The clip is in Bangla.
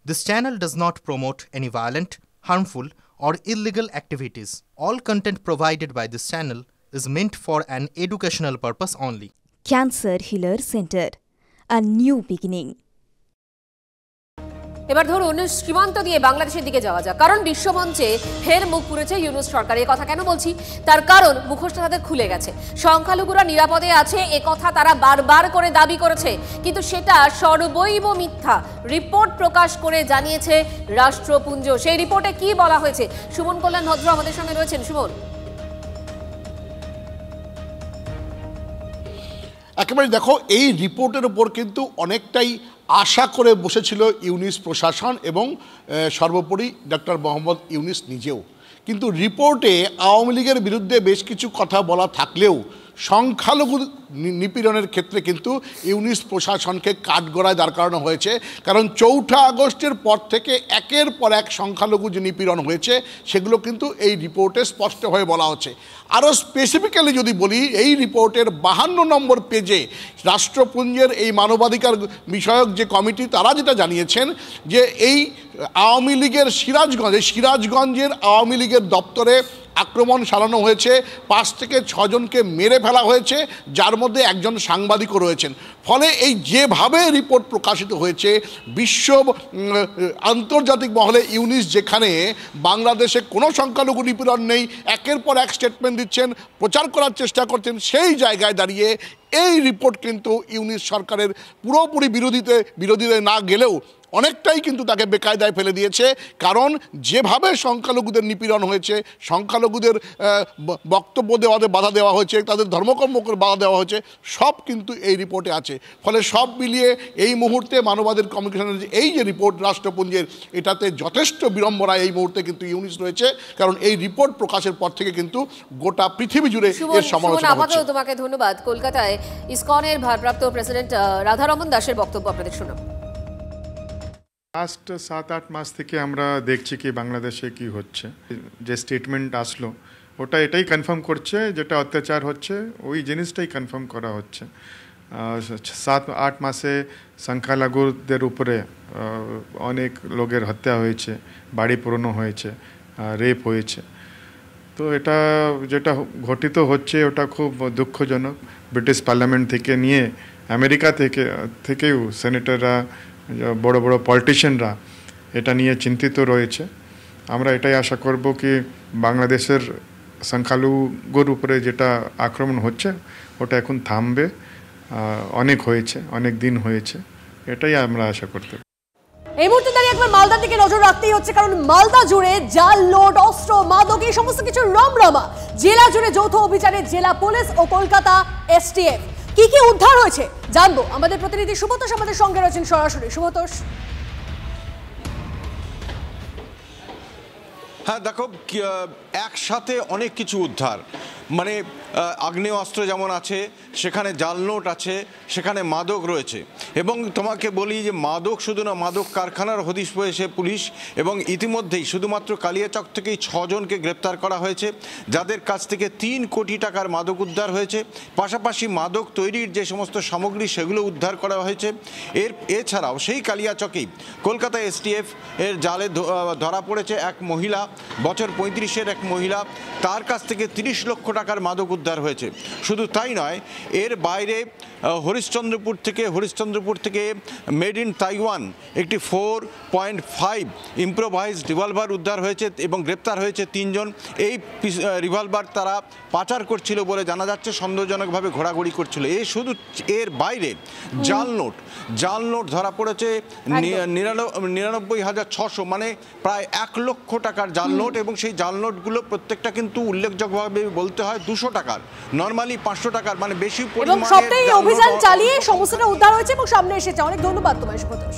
This channel does not promote any violent, harmful, or illegal activities. All content provided by this channel is meant for an educational purpose only. Cancer Healer Center, a new beginning. এবার ধরুন সীমান্ত দিয়ে বাংলাদেশের দিকে যাওয়া যাক, কারণ বিশ্বমঞ্চে ফের মুখ পুড়েছে ইউনূস সরকার। এই কথা কেন বলছি, তার কারণ মুখোশটা তাদের খুলে গেছে। সংখ্যালঘুরা নিরাপদে আছে এ কথা তারা বারবার করে দাবি করেছে, কিন্তু সেটা সর্বৈব মিথ্যা। রিপোর্ট প্রকাশ করে জানিয়েছে রাষ্ট্রপুঞ্জ। সেই রিপোর্টে কি বলা হয়েছে? সুমন কল্যাণ ভদ্র আমাদের সঙ্গে রয়েছেন। সুমন, একেবারে দেখো, এই রিপোর্টের উপর কিন্তু অনেকটাই আশা করে বসেছিল ইউনূস প্রশাসন এবং সর্বোপরি ডক্টর মোহাম্মদ ইউনূস নিজেও। কিন্তু রিপোর্টে আওয়ামী লীগের বিরুদ্ধে বেশ কিছু কথা বলা থাকলেও সংখ্যালঘু নিপীড়নের ক্ষেত্রে কিন্তু ইউনূস প্রশাসনকে কাঠগড়ায় দাঁড় করানো হয়েছে। কারণ 4 আগস্টের পর থেকে একের পর এক সংখ্যালঘু যে নিপীড়ন হয়েছে সেগুলো কিন্তু এই রিপোর্টে স্পষ্টভাবে বলা হচ্ছে। আরও স্পেসিফিক্যালি যদি বলি, এই রিপোর্টের 52 নম্বর পেজে রাষ্ট্রপুঞ্জের এই মানবাধিকার বিষয়ক যে কমিটি তারা যেটা জানিয়েছেন যে এই আওয়ামী লীগের সিরাজগঞ্জের আওয়ামী লীগের দপ্তরে আক্রমণ চালানো হয়েছে, 5 থেকে 6 জনকে মেরে ফেলা হয়েছে, যার মধ্যে একজন সাংবাদিকও রয়েছেন। ফলে এই যেভাবে রিপোর্ট প্রকাশিত হয়েছে, বিশ্ব আন্তর্জাতিক মহলে ইউনূস যেখানে বাংলাদেশে কোনো সংখ্যালঘু নিপীড়ন নেই একের পর এক স্টেটমেন্ট দিচ্ছেন, প্রচার করার চেষ্টা করছেন, সেই জায়গায় দাঁড়িয়ে এই রিপোর্ট কিন্তু ইউনূস সরকারের পুরোপুরি বিরোধীতে না গেলেও অনেকটাই কিন্তু তাকে বেকায়দায় ফেলে দিয়েছে। কারণ যেভাবে সংখ্যালঘুদের নিপীড়ন হয়েছে, সংখ্যালঘুদের বক্তব্য দেওয়াতে বাধা দেওয়া হয়েছে, তাদের ধর্মকর্মকে বাধা দেওয়া হয়েছে, সব কিন্তু এই রিপোর্টে আছে। ফলে সব মিলিয়ে এই মুহূর্তে মানবাধিকার কমিশনের এই যে রিপোর্ট রাষ্ট্রপুঞ্জের, এটাতে যথেষ্ট বিড়ম্বনা এই মুহূর্তে কিন্তু ইউনূস রয়েছে। কারণ এই রিপোর্ট প্রকাশের পর থেকে কিন্তু গোটা পৃথিবী জুড়ে এর সমালোচনা হচ্ছে। তোমাকে ধন্যবাদ। কলকাতায় ইসকনের ভারপ্রাপ্ত প্রেসিডেন্ট রাধারমন দাসের বক্তব্য আপনাদের শোনাব। লাস্ট 7-8 মাস থেকে আমরা দেখছি কি বাংলাদেশে কি হচ্ছে। যে স্টেটমেন্ট আসলো ওটা এটাই কনফার্ম করছে, যেটা অত্যাচার হচ্ছে ওই জিনিসটাই কনফার্ম করা হচ্ছে। 7-8 মাসে সংখ্যালঘুদের উপরে অনেক লোকের হত্যা হয়েছে, বাড়ি পুরনো হয়েছে, রেপ হয়েছে। তো এটা যেটা ঘটিত হচ্ছে ওটা খুব দুঃখজনক। ব্রিটিশ পার্লামেন্ট থেকে নিয়ে আমেরিকা থেকেও সেনেটররা, বড় বড় পলিটিশিয়ানরা এটা নিয়ে চিন্তিত রয়েছে। আমরা এটাই আশা করব কি বাংলাদেশের সংখ্যালঘুর উপরে যেটা আক্রমণ হচ্ছে ওটা এখন থামবে। অনেক হয়েছে, অনেক দিন হয়েছে, এটাই আমরা আশা করতে। এই মুহূর্তে দাঁড়িয়ে একবার মালদার দিকে নজর রাখতেই হচ্ছে, কারণ মালদা জুড়ে জাল, লোড, অস্ত্র, মাদক এই সমস্ত কিছু রমরমা। জেলা জুড়ে যৌথ অভিযানে জেলা পুলিশ ও কলকাতা STF। কি কি উদ্ধার হয়েছে জানবো, আমাদের প্রতিনিধি সুব্রতোষ আমাদের সঙ্গে রয়েছেন সরাসরি। সুব্রতোষ। হ্যাঁ দেখো, একসাথে অনেক কিছু উদ্ধার, মানে আগ্নেয়াস্ত্র যেমন আছে, সেখানে জাল নোট আছে, সেখানে মাদক রয়েছে। এবং তোমাকে বলি যে মাদক শুধু না, মাদক কারখানার হদিশ পেয়েছে পুলিশ। এবং ইতিমধ্যেই শুধুমাত্র কালিয়াচক থেকেই 6 জনকে গ্রেপ্তার করা হয়েছে, যাদের কাছ থেকে 3 কোটি টাকার মাদক উদ্ধার হয়েছে। পাশাপাশি মাদক তৈরির যে সমস্ত সামগ্রী সেগুলো উদ্ধার করা হয়েছে। এছাড়াও সেই কালিয়াচকেই কলকাতা STF এর জালে ধরা পড়েছে এক মহিলা, বছর 35-এর এক মহিলা, তার কাছ থেকে 30 লক্ষ টাকার মাদক উদ্ধার হয়েছে। শুধু তাই নয়, এর বাইরে হরিশ্চন্দ্রপুর থেকে মেড ইন তাইওয়ান একটি 4.5 ইম্প্রোভাইজড রিভলভার উদ্ধার হয়েছে এবং গ্রেপ্তার হয়েছে 3 জন। এই রিভলভার তারা পাচার করছিল বলে জানা যাচ্ছে, সন্দেহজনকভাবে ঘোরাঘুরি করছিল। এর বাইরে জাল নোট ধরা পড়েছে 99,600, মানে প্রায় 1 লক্ষ টাকার জাল নোট। এবং সেই জাল নোটগুলো প্রত্যেকটা কিন্তু উল্লেখযোগ্যভাবে বলতে হয় 200 টাকার, নর্মালি 500 টাকার, মানে বেশি পরিমাণে। অভিযান চালিয়ে সমস্যাটা উদ্ধার হয়েছে এবং সামনে এসেছে। অনেক ধন্যবাদ তোমায় সুব্রতোষ।